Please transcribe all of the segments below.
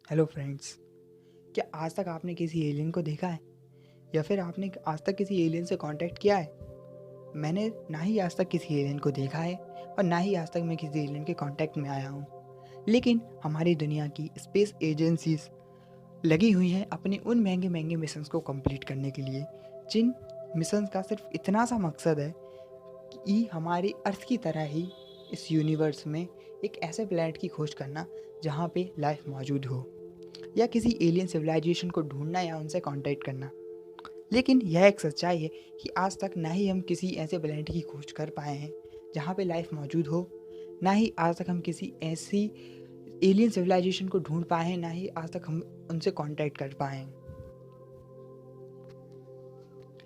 Hello friends. क्या आज तक आपने किसी एलियन को देखा है या फिर आपने आज तक किसी एलियन से कांटेक्ट किया है? मैंने ना ही आज तक किसी एलियन को देखा है और ना ही आज तक मैं किसी एलियन के कांटेक्ट में आया हूँ। लेकिन हमारी दुनिया की स्पेस एजेंसीज लगी हुई हैं अपने उन महंगे महंगे मिशंस को कंप्लीट करने के लिए, जिन मिशंस का सिर्फ इतना सा मकसद है कि हमारी अर्थ की तरह ही इस यूनिवर्स में एक ऐसे प्लैनेट की खोज करना जहाँ पे लाइफ मौजूद हो, या किसी एलियन सिविलाइजेशन को ढूंढना या उनसे कांटेक्ट करना। लेकिन यह एक सच्चाई है कि आज तक ना ही हम किसी ऐसे प्लैनेट की खोज कर पाए हैं जहाँ पे लाइफ मौजूद हो, ना ही आज तक हम किसी ऐसी एलियन सिविलाइजेशन को ढूंढ पाए हैं, ना ही आज तक हम उनसे कांटेक्ट कर पाए हैं।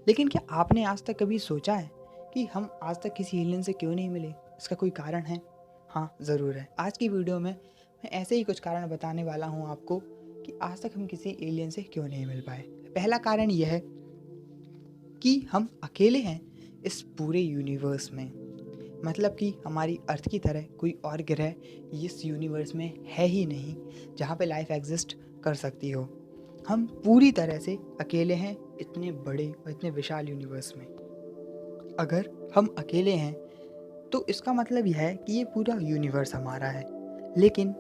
लेकिन क्या आपने आज तक कभी सोचा है कि हम आज तक किसी एलियन से क्यों नहीं मिले? इसका कोई कारण है? हाँ, ज़रूर है। आज की वीडियो में मैं ऐसे ही कुछ कारण बताने वाला हूँ आपको कि आज तक हम किसी एलियन से क्यों नहीं मिल पाए। पहला कारण यह है कि हम अकेले हैं इस पूरे यूनिवर्स में। मतलब कि हमारी अर्थ की तरह कोई और ग्रह इस यूनिवर्स में है ही नहीं जहाँ पे लाइफ एग्जिस्ट कर सकती हो। हम पूरी तरह से अकेले हैं इतने बड़े और इतने विशाल यूनिवर्स में। अगर हम अकेले हैं तो इसका मतलब यह है कि ये पूरा यूनिवर्स हमारा है, लेकिन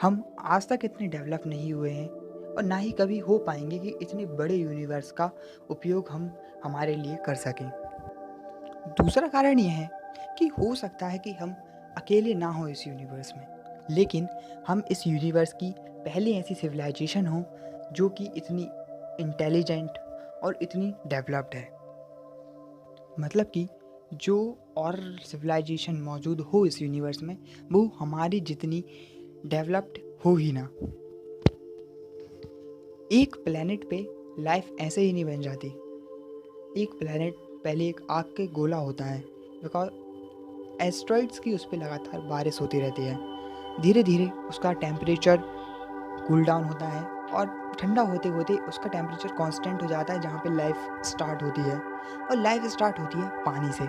हम आज तक इतने डेवलप नहीं हुए हैं और ना ही कभी हो पाएंगे कि इतने बड़े यूनिवर्स का उपयोग हम हमारे लिए कर सकें। दूसरा कारण यह है कि हो सकता है कि हम अकेले ना हो इस यूनिवर्स में, लेकिन हम इस यूनिवर्स की पहली ऐसी सिविलाइजेशन हो जो कि इतनी इंटेलिजेंट और इतनी डेवलप्ड है। मतलब कि जो और सिविलाइजेशन मौजूद हो इस यूनिवर्स में वो हमारी जितनी डेवलप्ड हो ही ना। एक प्लेनेट पे लाइफ ऐसे ही नहीं बन जाती। एक प्लेनेट पहले एक आग के गोला होता है, बिकॉज एस्ट्रॉइड्स की उस पर लगातार बारिश होती रहती है। धीरे धीरे उसका टेम्परेचर कूल डाउन होता है और ठंडा होते होते उसका टेम्परेचर कांस्टेंट हो जाता है, जहाँ पे लाइफ स्टार्ट होती है। और लाइफ स्टार्ट होती है पानी से।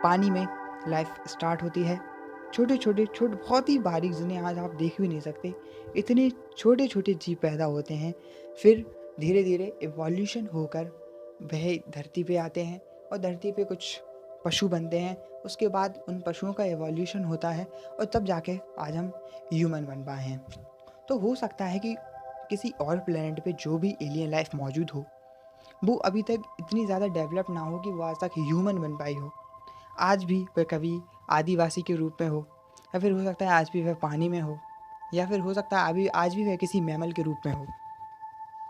पानी में लाइफ स्टार्ट होती है। छोटे छोटे बहुत ही बारीक, जिन्हें आज आप देख भी नहीं सकते, इतने छोटे छोटे जीव पैदा होते हैं। फिर धीरे धीरे इवोल्यूशन होकर वह धरती पे आते हैं और धरती पे कुछ पशु बनते हैं। उसके बाद उन पशुओं का इवोल्यूशन होता है और तब जाके आज हम ह्यूमन बन पाए हैं। तो हो सकता है कि किसी और प्लेनेट पे जो भी एलियन लाइफ मौजूद हो वो अभी तक इतनी ज़्यादा डेवलप ना हो कि वो आज तक ह्यूमन बन पाई हो। आज भी वह कभी आदिवासी के रूप में हो, या फिर हो सकता है आज भी वह पानी में हो, या फिर हो सकता है अभी आज भी वह किसी मैमल के रूप में हो।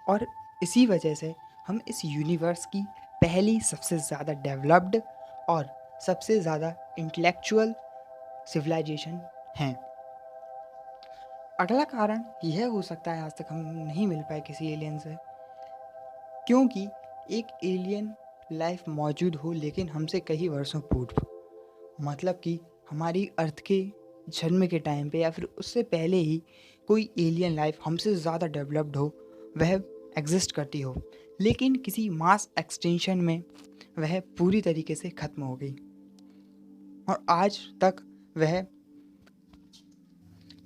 और इसी वजह से हम इस यूनिवर्स की पहली सबसे ज़्यादा डेवलप्ड और सबसे ज़्यादा इंटेलेक्चुअल सिविलाइजेशन हैं। अगला कारण यह हो सकता है आज तक हम नहीं मिल पाए किसी एलियन से, क्योंकि एक एलियन लाइफ मौजूद हो लेकिन हमसे कई वर्षों पूर्व। मतलब कि हमारी अर्थ के जन्म के टाइम पे या फिर उससे पहले ही कोई एलियन लाइफ हमसे ज़्यादा डेवलप्ड हो, वह एग्जिस्ट करती हो, लेकिन किसी मास एक्सटेंशन में वह पूरी तरीके से ख़त्म हो गई और आज तक वह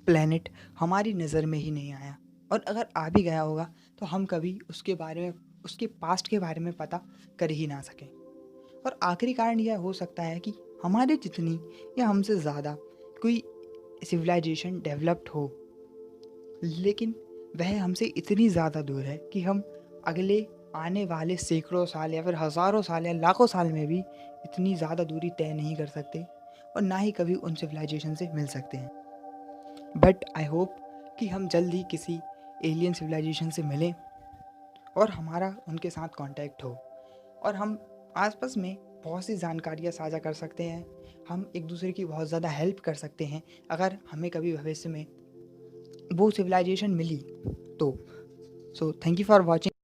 प्लेनेट हमारी नज़र में ही नहीं आया। और अगर आ भी गया होगा तो हम कभी उसके बारे में, उसके पास्ट के बारे में पता कर ही ना सकें। और आखिरी कारण यह हो सकता है कि हमारे जितनी या हमसे ज़्यादा कोई सिविलाइजेशन डेवलप्ड हो, लेकिन वह हमसे इतनी ज़्यादा दूर है कि हम अगले आने वाले सैकड़ों साल या फिर हज़ारों साल या लाखों साल में भी इतनी ज़्यादा दूरी तय नहीं कर सकते और ना ही कभी उन सिविलाइजेशन से मिल सकते हैं। बट आई होप कि हम जल्द ही किसी एलियन सिविलाइजेशन से मिलें और हमारा उनके साथ कांटेक्ट हो और हम आसपास में बहुत सी जानकारियाँ साझा कर सकते हैं। हम एक दूसरे की बहुत ज़्यादा हेल्प कर सकते हैं अगर हमें कभी भविष्य में वो सिविलाइजेशन मिली तो। So thank you for watching.